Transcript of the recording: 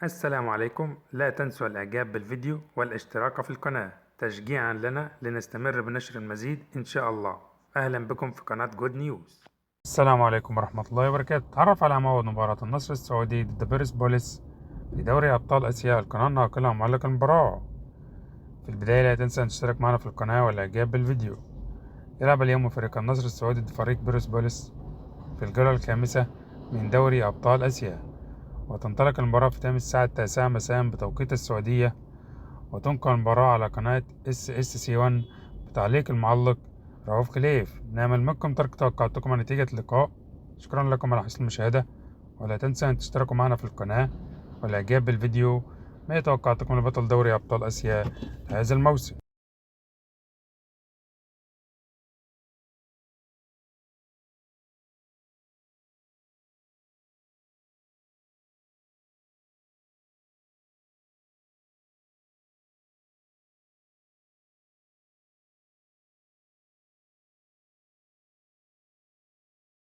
السلام عليكم. لا تنسوا الاعجاب بالفيديو والاشتراك في القناة تشجيعا لنا لنستمر بنشر المزيد ان شاء الله. اهلا بكم في قناة جود نيوز. السلام عليكم ورحمة الله وبركاته. تعرف على موعد مباراة النصر السعودي ضد بيرسبوليس في دوري ابطال اسيا، القناة الناقلة ومعلق المباراة. في البداية لا تنسى ان تشترك معنا في القناة والاعجاب بالفيديو. يلعب اليوم فريق النصر السعودي ضد فريق بيرسبوليس في الجولة الخامسة من دوري ابطال اسيا، وتنطلق المباراة في تمام الساعة 9 مساء بتوقيت السعودية، وتنقل المباراة على قناة SSC1 بتعليق المعلق رؤوف خليف. نأمل منكم ترك توقعاتكم عن نتيجة اللقاء. شكرا لكم على حسن المشاهدة، ولا تنسى أن تشتركوا معنا في القناة والإعجاب بالفيديو. ما توقعاتكم لبطل دوري أبطال آسيا هذا الموسم؟